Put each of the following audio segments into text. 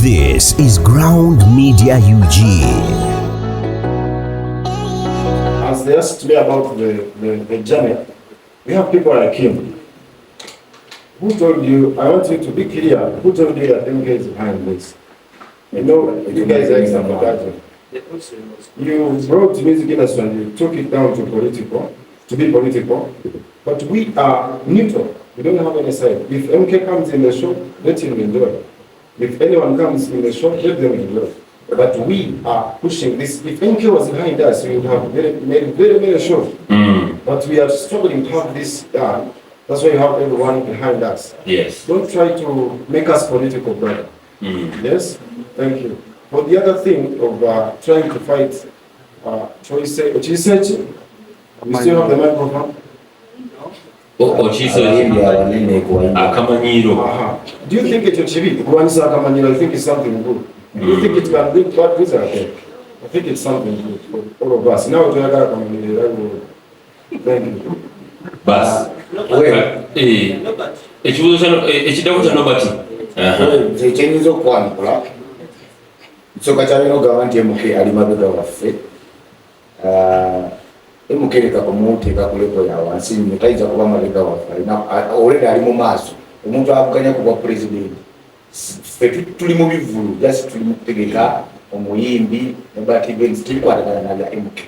This is Ground Media UG. As they asked me about the journey, we have people like him. Who told you, I want you to be clear, who told you that MK is behind this? You know, you guys are example that. You brought music industry and you took it down to be political, but we are neutral. We don't have any side. If MK comes in the show, let him enjoy. If anyone comes in the show, let them enjoy. But we are pushing this. If MK was behind us, we would have made very shows. But we are struggling to have this done. That's why you have everyone behind us. Yes. Don't try to make us political, brother. Yes? Thank you. For the other thing of trying to fight choice research, we still have the microphone. Akamayilo. Do you think it's a TV? Akamayilo, I think it's something good. Do you think it can bring bad results? I think it's something good for all of us. Now we are Akamayilo. Thank you. Bas. Ekidamu kya nobati. Ekyenyiza okwanukula nsooka kyalina ogamba nti MK ali mabega waffe. MK leka kumuteeka ku level ya wansi nnyo, tayinza kuba mabega waffe. Already ali mu maaso. Omuntu avuganya ku bwa pulezidenti. Ffe tuli mu bivulu, just tuli mu kutegeka omuyimbi nobati events tulikwatagana nabya MK.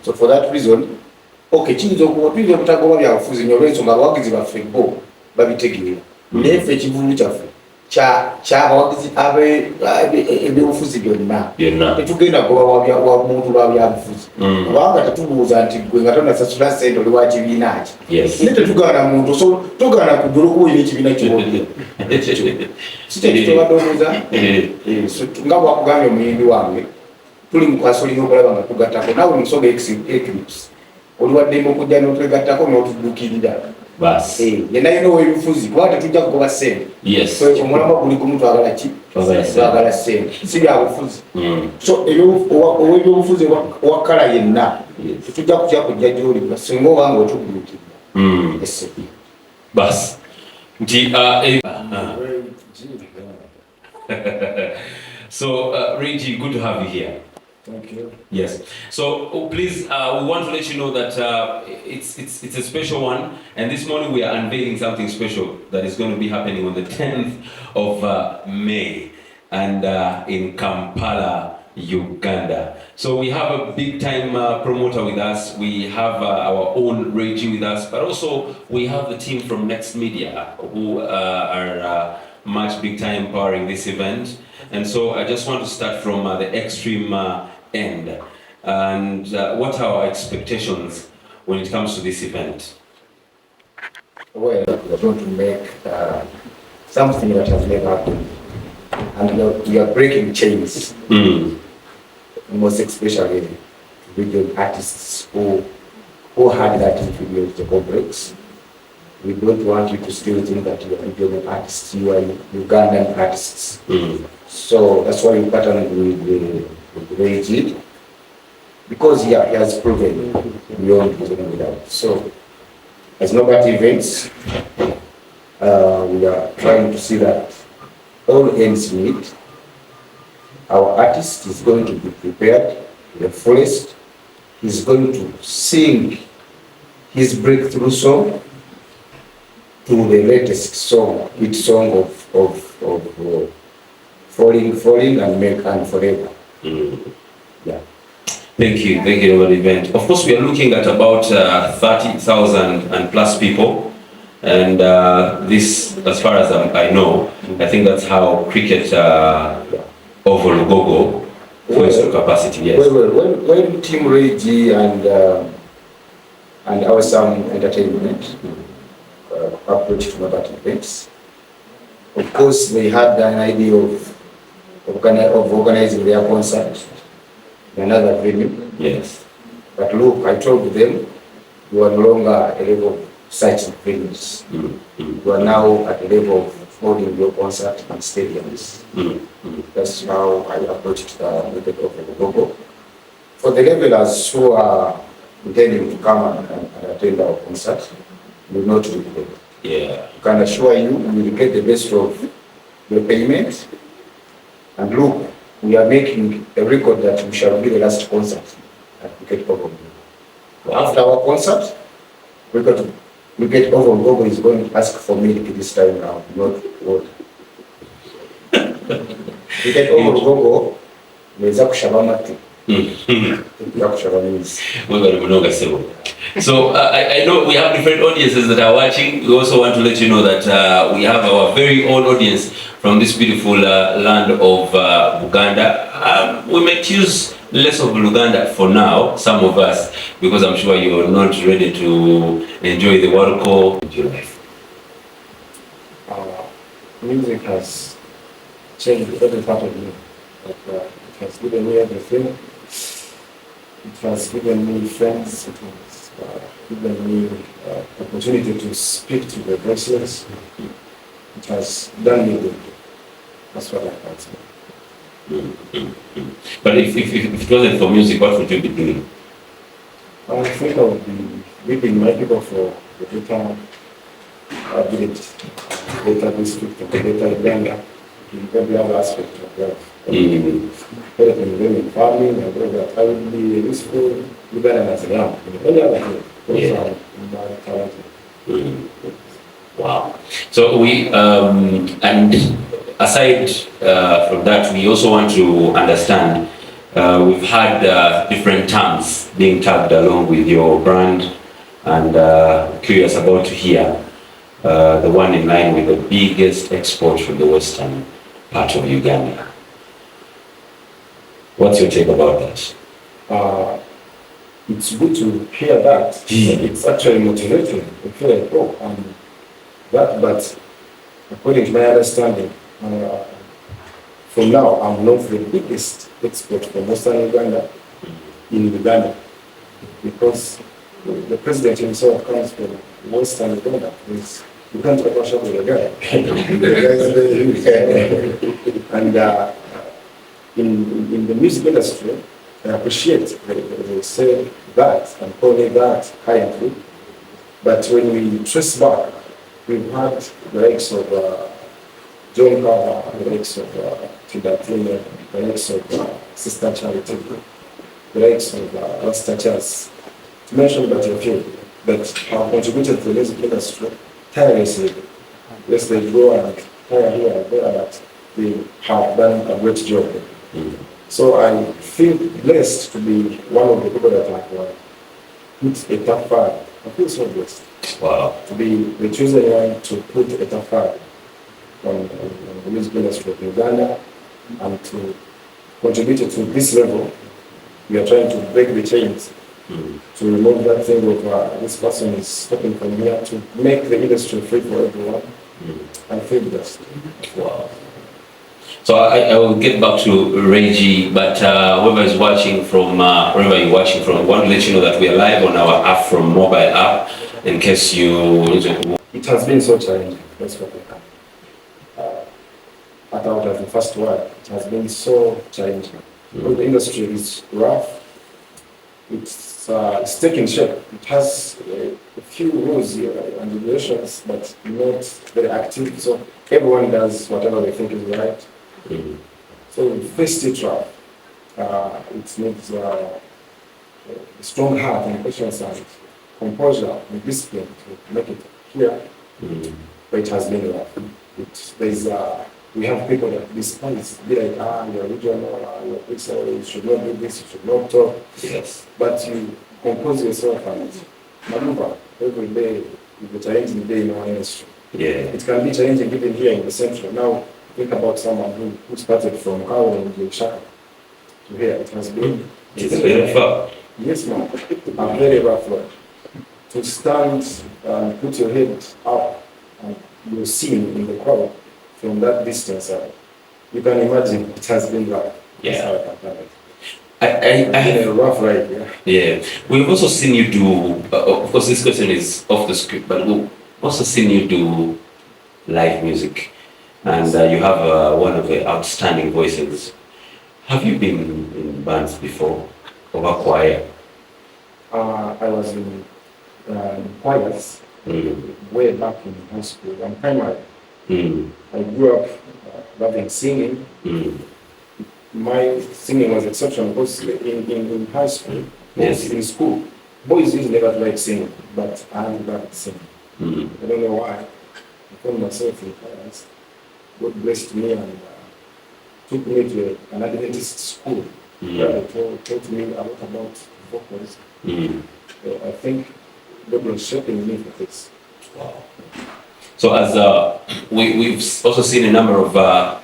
So for that reason, kiyinza okuba tuyinza obutagoba byabufuzi nnyo olw'ensonga abawagizi baffe bo babitegeera. Naye ffe ekivulu kyaffe ky'abawagizi ebyobufuzi byonna tetugenda kugoba wa muntu lwa byabufuzi kubanga tetubuuza nti gwe nga tonasasula ssente oli wa kibiina ki. Naye tetugaana muntu, so togaana kugula okuba olina ekibiina ky'olina. Si kyekitobadde obuuza nga bwakugambye omuyimbi wange tuli mu kwasolina okulaba nga tugattako naawe musoga eclipse oliwaddemu okujja n'otwegattako n'otuddukirira. Yenna yina ow'ebifuzi kuba tetujja kugoba ssente. Omulamwa guli gumu twagala ki? Twagala ssente, si byabufuzi. So ow'ebyobufuzi owa kkala yenna tetujja kutya kujja gy'oli singa obanga otugulukirira. Bas. Nti so Reggie, good to have you here. Thank you. Yes. So please, we want to let you know that it's a special one, and this morning we are unveiling something special that is going to be happening on the 10th of May, and in Kampala, Uganda. So we have a big time promoter with us. We have our own Reggie with us, but also we have the team from Next Media who are much big time powering this event. And so I just want to start from the extreme end. And what are our expectations when it comes to this event? Well, we're going to make something that has never happened. And we are breaking chains. Most especially regional artists who had that inferiority complex. We don't want you to still think that you are regional artists, you are Ugandan artists. So that's why we partnered with Reggie, because he has proven beyond reasonable doubt. So as Nobati events, we are trying to see that all ends meet. Our artist is going to be prepared to the fullest. He's going to sing his breakthrough song to the latest song, hit song of Falling and Make and Forever. Yeah. Thank you for the event. Of course, we are looking at about 30,000 and plus people, and this, as far as I know, I think that's how cricket over Gogo goes to capacity. Yes. When Team Reggie and our Sound Entertainment approached Nobati events, of course they had an idea of organizing their concert in another venue. Yes. But look, I told them you are no longer at the level of such venues. You are now at the level of holding your concert in stadiums. That's how I approached the method of the Gogo. For the levelers who are intending to come and attend our concert, you will not regret. Yeah. I can assure you, you will get the best of your payment. And look, we are making a record that we shall be the last concert at Wicked Over. After our concert, Wicked Over Gogo is going to ask for milk this time now, not water. Wicked Over Gogo, weza kushaba amati. So I know we have different audiences that are watching. We also want to let you know that we have our very own audience from this beautiful land of Buganda. We might use less of Luganda for now, some of us, because I'm sure you're not ready to enjoy the world call of your life. Music has changed every part of me. It has given me everything. It has given me friends. It has given me opportunity to speak to the voiceless. It has done me good. That's what I can say. But if it wasn't for music, what would you be doing? I think I would be leading my people for the data village, data district, the data Uganda, in every other aspect of life. Everything in farming, and whether I would be useful, even as I am. Any other thing, also I'm talented. Wow. So we, and aside from that, we also want to understand, we've had different terms being tagged along with your brand, and curious about to hear the one in line with the biggest export from the western part of Uganda. What's your take about that? It's good to hear that. It's actually motivating. I feel like, oh, but according to my understanding, for now, I'm not the biggest export from Western Uganda in Uganda, because the president himself comes from Western Uganda. You can't talk about the guy. The guy is very huge. And in the music industry, I appreciate they say that and call it that high. But when we trace back, we've had the likes of John Carver, the likes of Tidatine, the likes of Sister Charity, the likes of Rasta Charles, to mention but a few that have contributed to the music industry tirelessly. Yes, they go and tire here and there, but they have done a great job. So I feel blessed to be one of the people that have put a top five. I feel so blessed. Wow. To be the chosen one to put a top five on the music industry of Uganda, and to contribute to this level. We are trying to break the chains, to remove that thing of this person is stopping from here, to make the industry free for everyone. And feel blessed. Wow. So I will get back to Reggie, but whoever is watching from, wherever you're watching from, I want to let you know that we are live on our app from mobile app, in case you... It has been so challenging, that's what I can. Out of the first word, it has been so challenging. The industry is rough, it's taking shape. It has a few rules and regulations, but not very active, so everyone does whatever they think is right. So first it rough. It needs a strong heart and patience and composure and discipline to make it here. But it has been rough. We have people that despise, be like, you're regional, you're pixel, you should not do this, you should not talk. Yes. But you compose yourself and maneuver every day with the challenging day in our industry. Yeah. It can be challenging even here in the central. Now, think about someone who started from Kawa in Shaka to here. It has been... It's very far. Yes, ma'am. A very rough road. To stand and put your head up and you're seen in the crowd from that distance, you can imagine it has been rough. Yeah. It's been a rough ride, yeah. Yeah. We've also seen you do, of course this question is off the script, but we've also seen you do live music. And you have one of the outstanding voices. Have you been in bands before? Or a choir? I was in choirs way back in high school and primary. I grew up loving singing, my singing was exceptional because in high school, Yes. in school, boys used never to like singing, but I loved singing. I don't know why. I found myself in class. God blessed me and took me to an Adventist school where they taught me a lot about vocals. So I think God was shaping me for this. Wow. So as we've also seen a number of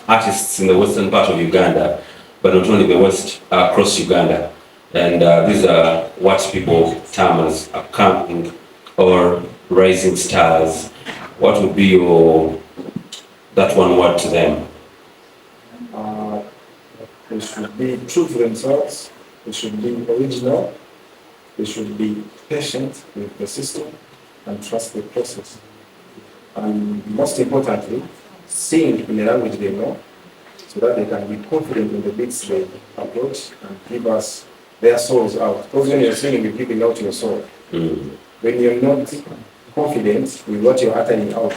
artists in the western part of Uganda, but not only the west, across Uganda, and these are what people term as upcoming or rising stars. What would be your that one word to them? They should be true to themselves. They should be original. They should be patient with the system and trust the process. And most importantly, sing in a language they know so that they can be confident in the beats they approach and give us their souls out. Because when you're singing, you're giving out your soul. When you're not confident with what you're uttering out,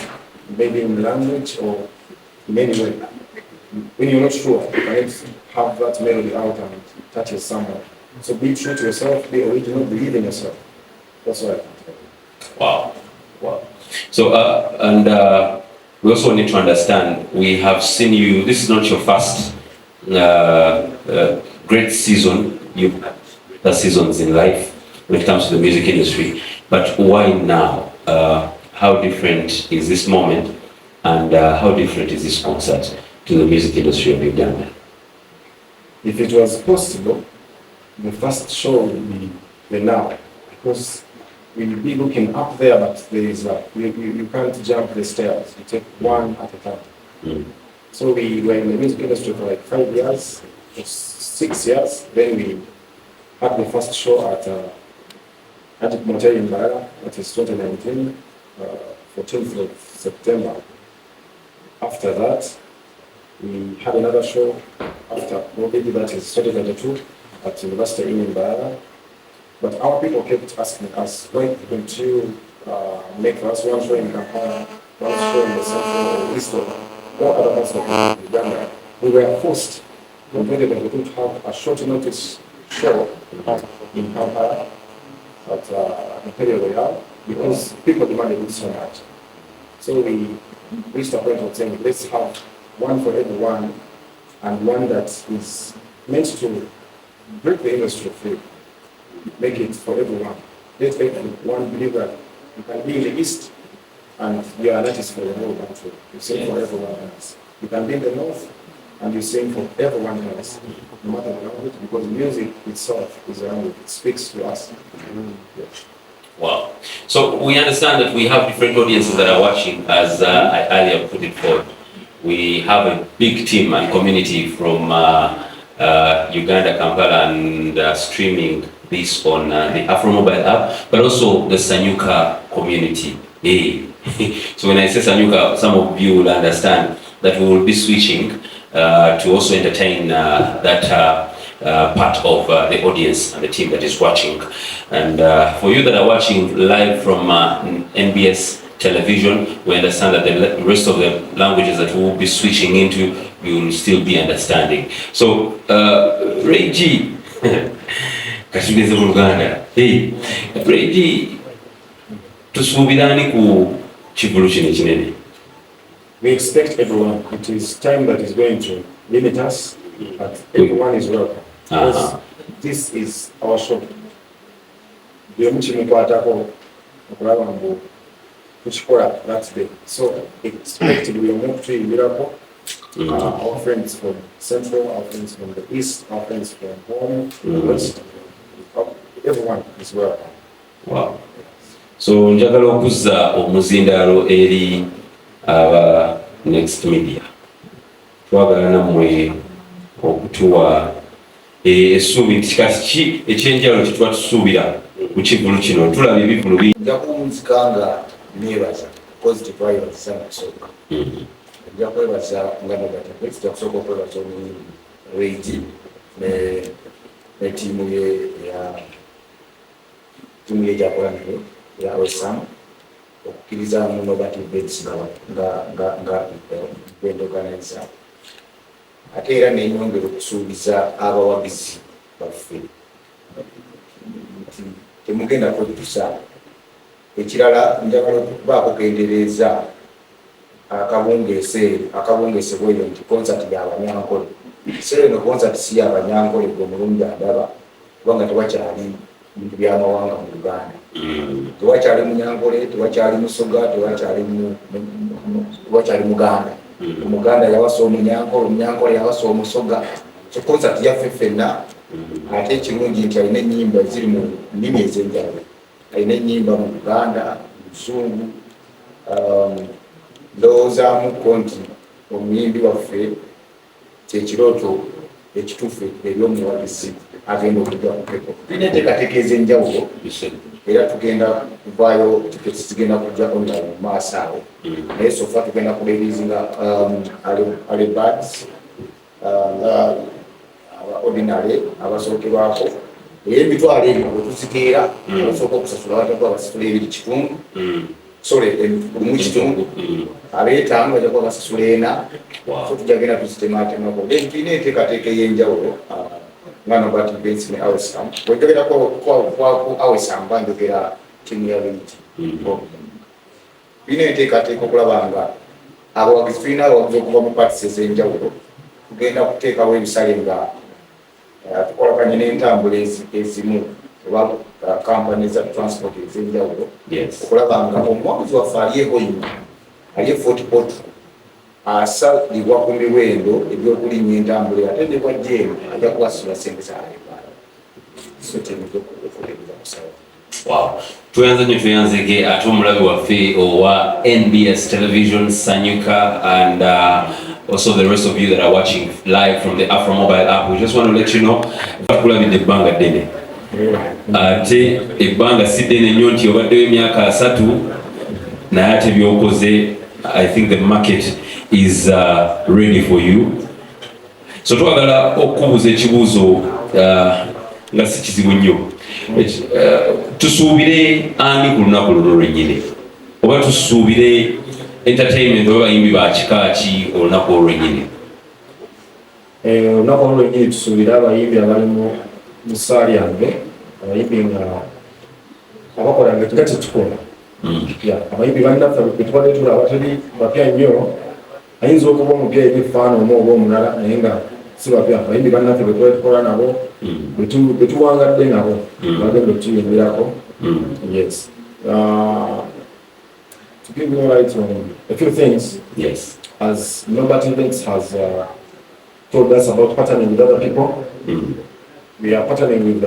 maybe in language or in any way, when you're not sure, you cannot have that melody out and touch someone. So be true to yourself, be original, believe in yourself. That's what I think. Wow. Wow. So, we also need to understand, we have seen you, this is not your first great season, you've had seasons in life when it comes to the music industry, but why now? How different is this moment and how different is this concert to the music industry of Uganda? If it was possible, the first show would be the now, because we'll be looking up there, but there is you can't jump the stairs. You take one at a time. So we were in the music industry for like 5 years, or 6 years. Then we had the first show at Atabukidde in Mbarara, that is 2019, 14th of September. After that, we had another show after COVID, that is 2022, at University in Mbarara. But our people kept asking us, why don't you make us one show in Kampala, one show in the central or east or other parts of Uganda? We were forced, convened that we could have a short notice show in Kampala at Imperial Royal because people demanded it so much. So we reached a point of saying, let's have one for everyone and one that is meant to break the industry free. Make it for everyone. Let everyone believe that you can be in the East and you are an artist for the whole country. You sing for everyone else. You can be in the North and you sing for everyone else, no matter the language, because music itself is a language. It speaks to us. Yes. Wow. So we understand that we have different audiences that are watching, as I earlier put it forward. We have a big team and community from Uganda, Kampala, and streaming this on the Afro Mobile app, but also the Sanyuka community. Hey. So when I say Sanyuka, some of you will understand that we will be switching to also entertain that part of the audience and the team that is watching. And for you that are watching live from NBS television, we understand that the rest of the languages that we will be switching into, you will still be understanding. So, Reggie, katugeze mu Luganda. Hey, Reggie, tusuubirani ku kivulu kino kinene? We expect everyone. It is time that is going to limit us, but everyone is welcome. Because this is our show. That day. So expect we are moved to miracle. Our friends from Central, our friends from the East, our friends from home, West. Everyone is welcome. Wow. So njagala okuzza omuzindaalo eri Next Media. Twagala nammwe okutuwa essuubi nti kati ki ekyenjawulo kye tuba tusuubira ku kivulu kino. Tulaba ebivulu bingi. Nja kuwunzikanga neebaza positive vibes sana kusooka. Nja kwebaza nga nagata nja kusooka okwebaza omuyimbi Reggie ne ttiimu ye gyakola nayo ya Osam okukkiriza mu Nobati Beds nga bend organizer. ate era nenyongera okusuubiza abawagizi baffe temugenda kwetusa. Ekirala njagala okubaako kendereeza akabungeese bweyo nti konsati y'Abanyankole. Seero eno konsati si y'Abanyankole gwe mulungi andaba kubanga tewakyali bintu by'amawanga mu Uganda. Tewakyali Munyankole, tewakyali Musoga, tewakyali Muganda. Omuganda yawasa Omunyankole, Omunyankole yawasa Omusoga. So konsati yaffe ffenna ate ekirungi nti alina ennyimba ziri mu nnimi ez'enjawulo. Alina ennyimba mu Buganda, mu Luzungu, ndowoozaamuko nti omuyimbi waffe kyekirooto ekituufu eby'omuwagizi agenda okujja kukeko. Tulina enteekateeka ez'enjawulo era tugenda kuvaayo tiketi zigenda kujja online mu maaso awo. Naye sofa tugenda kulerizinga alebads aba ordinary abasookerwako emitwalo ebyo bwe tuziteera abasooka okusasula abatako abasasula ebiri kitundu lumu kitundu abeetangu bajja kuba basasula 4. So tujagenda tuzitematemako. Tulina enteekateeka ey'enjawulo nga Norbert Events ne Awesam. Bwejogera ku Awesam banjogera tiimu ya Liti. Tulina enteekateeka okulaba nga abawagizi tulina abawagizi okuva mu patisi ez'enjawulo. Tugenda kuteekawo ebisale nga tukolaganye n'entambula ezimu oba kampani za transport ez'enjawulo okulaba nga omuwagizi waffe aliyeko nnyo aliye Fort Portal asalibwa ku miwendo ebyokulinnya entambula atendebwa jeemu ajja kuwasula ssente z'alebaala. So temuzokulekuliriza kusaba. Wow. Tuyanzege ate omulabi waffe owa NBS Television Sanyuka and also the rest of you that are watching live from the Afro Mobile app. We just want to let you know tulabidde ebbanga ddene. Ate ebbanga si ddene nnyo nti obaddewo emyaka 3 naye ate byokoze. I think the market is ready for you. So twagala okubuuza ekibuuzo nga si kizibu nnyo. Tusuubire ani ku lunaku luno lwennyini oba tusuubire entertainment oba bayimbi ba kika ki olunaku olwennyini? Olunaku olwennyini tusuubire abayimbi abali mu ssaali yange, abayimbi nga abakola nga kika kyetukola. Abayimbi bannaffe bwe tubadde tulaba teri bapya nnyo, ayinza okuba omupya ebifaana omu oba omulala naye nga si bapya. Abayimbi bannaffe bwe tubadde tukola nabo bwe tuwangadde nabo bagenda okutuyimbirako. Yes. To give you light on a few things, as Norbert Events has told us about partnering with other people, we are partnering with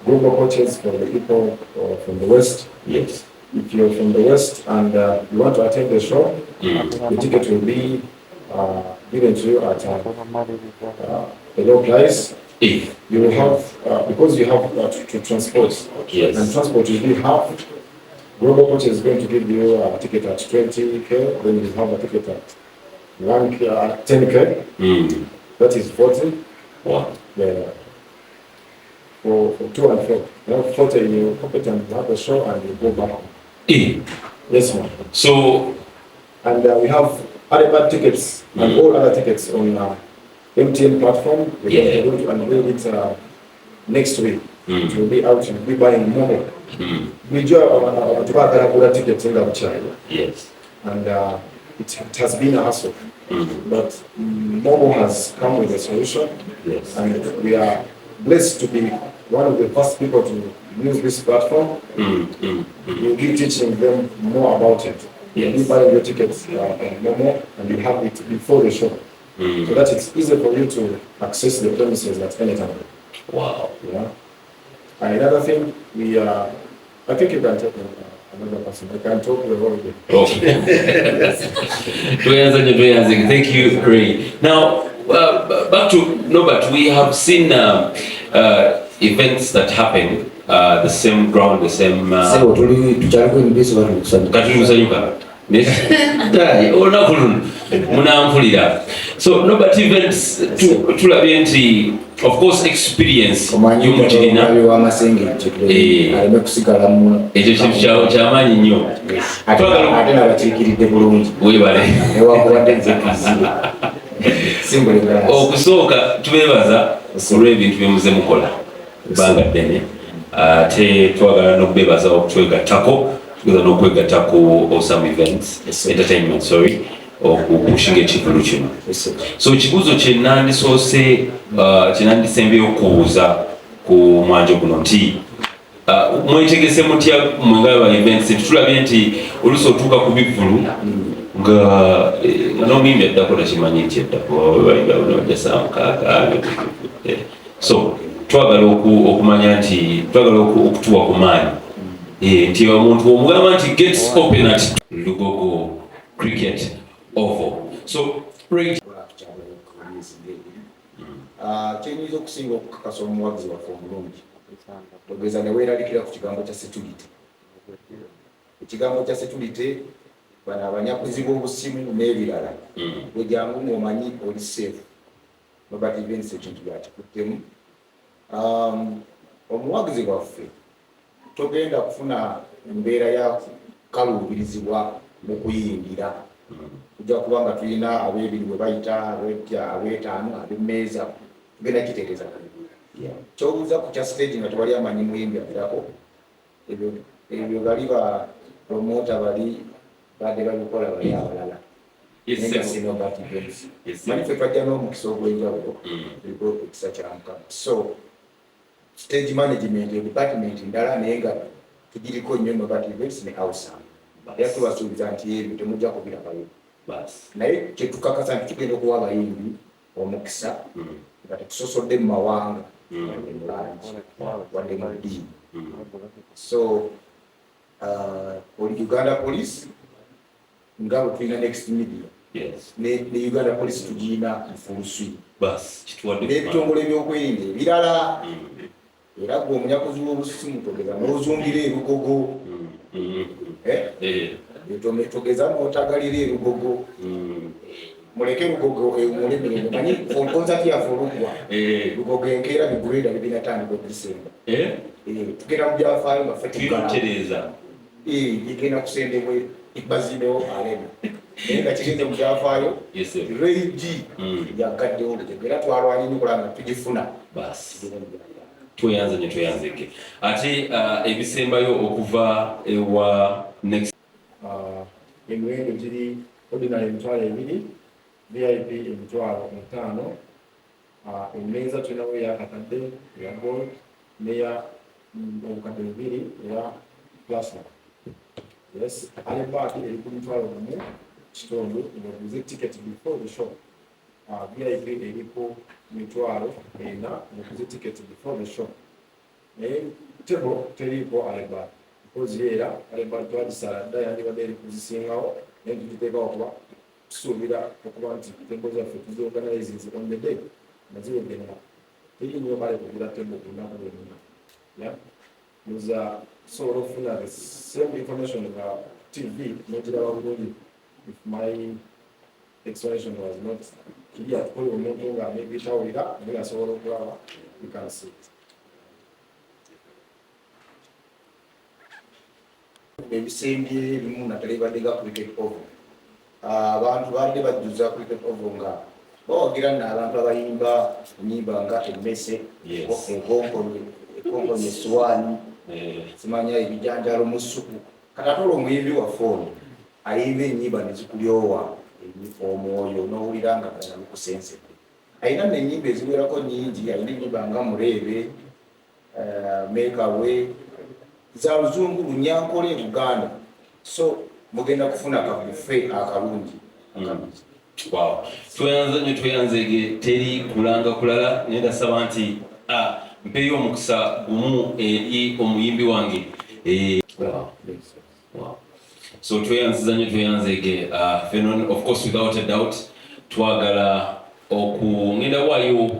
global coaches for the people from the West. If you're from the West and you want to attend the show, the ticket will be given to you at a low price. You will have, because you have to transport, and transport will be half. Global Coach is going to give you a ticket at 20k, then you have a ticket at 10k. That is 40. Wow. Yeah. For 2 and 4. You have 40, you compete and have a show and you go back home. Yes, ma'am. So, and we have other tickets and all other tickets on MTN platform. We're going to unveil it next week. It will be out, you'll be buying more. We do have tickets in the China. And it has been a hassle. But Momo has come with a solution. And we are blessed to be one of the first people to use this platform. We'll be teaching them more about it. You'll be buying your tickets on Momo and you have it before the show. So that it's easy for you to access the premises at any time. Wow. Yeah. And another thing, we I think you can take another person. I can talk the whole day. Okay. Thank you, Ray. Now, back to Norbert, we have seen events that happen the same ground, the same. So Norbert Events tulabye nti of course experience y'omukirina ekyo kintu kyamaanyi nnyo ate n'abakiikiridde bulungi webale newakuwadde nze kizire Okusooka tubeebaza olw'ebintu bye muze mukola bbanga ddene, ate twagala n'okubeebaza okutwegattako, tugeza n'okwegatta ku some events, entertainment, sorry, okupushinga ekivulu kino. So ekibuuzo kye nandisoose kye nandisembyeyo okubuuza ku mwanjo guno nti mwetegese mutya mwengaba events? Tulabye nti oluusi otuuka ku bivvulu nga n'omuyimbi addako takimanyi nti eddako jasamukaaga. So twagala okumanya nti twagala okutuwa ku maanyi nti omuntu omugamba nti gets open at Lugogo Cricket Oval. So kyenyinza okusinga okukakasa omuwagizi waffe omulungi togeza ne weeralikira ku kigambo kya security. Ekigambo kya security bano abanyakuzi b'obusimu n'ebirala bwe jangu ng'omanyi oli safe nobati events ekintu byakikuttemu. Omuwagizi waffe togenda kufuna embeera ya kaluubirizibwa mu kuyingira. Tujja kuba nga tulina ab'ebiri bwe bayita ab'etaano ab'emmeeza tugenda kitegeeza ky'obuuza ku kya stage nga tewali amanyi muyimbi abirako ebyo bali ba promota bali badde babikola bali abalala manyi ffe twajja n'omukisa ogw'enjawulo eriko ekisa kya Mukama. So stage management department ndala naye nga tugiriko nnyo nobati events ne awesome era tubasuubiza nti ebyo temujja kubirabayo naye kyetukakasa nti tugenda okuwa abayimbi omukisa nga tetusosodde mu mawanga wadde mu ddiini. So oli Uganda Police nga bwe tulina next media ne Uganda Police tugirina full n'ebitongole ebyokwerinda ebirala. Era gwe omunyakuzi w'obusimu togeza n'ozungira erugogo togeza n'otagalira erugogo muleke lugogo ewumule mirembe manyi konsati yaffe oluggwa lugogo enkeera bigureda bibinatandika okudisemba tugenda mu byafaayo nga ffe tugaltereeza igenda kusendebwa ibazinewo alema naye nga kigenze mu byafaayo reigi yagaddewo olugego era twalwanye nikola nga tugifuna tweyanze ne tweyanzeke ate ebisembayo okuva ewa next emiwendo giri ordinary emitwalo 2, VIP emitwalo 5, emmeeza tulinawo eyakakadde eya gold neya obukadde 2 eya plasma. Yes, alibaki eri ku mitwalo 1 kitundu ng'oguze ticket before the show. VIP eri ku mitwalo 4 ng'oguze ticket before the show. Naye tebo teriiko alibaki because era alibaki twagisala dda yandibadde eri kuzisingawo naye tugiteekawo kuba tusuubira okuba nti tebo zaffe tuziorganize on the day nga ziwegera teri nnyo kale kugira tebo ku lunaku lwonna. Muza sobola okufuna the same information nga TV n'ogiraba bulungi if my explanation was not clear. Tukole omuntu nga maybe tawulira naye asobola okulaba you can see it. Ebisembye ebimu naddala ebadde ga cricket oval abantu badde bajjuza cricket oval nga bawagira n'abantu abayimba ennyimba nga emmese ekonkonye eswaani simanya ebijanjalo mu ssupu kati ate olwo omuyimbi waffe ono ayimba ennyimba ne zikulyowa omwoyo n'owulira nga ddala bikusensedde. Ayina n'ennyimba eziwerako nnyingi, ayina ennyimba nga muleebe mekawe za luzungu lunyankole Buganda. So mugenda kufuna kabufe akalungi. tweyanzege teri kulanga kulala naye ndasaba nti mpeyo omukisa gumu eri omuyimbi wange. So tweyanziza nnyo tweyanzege of course without a doubt twagala okungenda waayo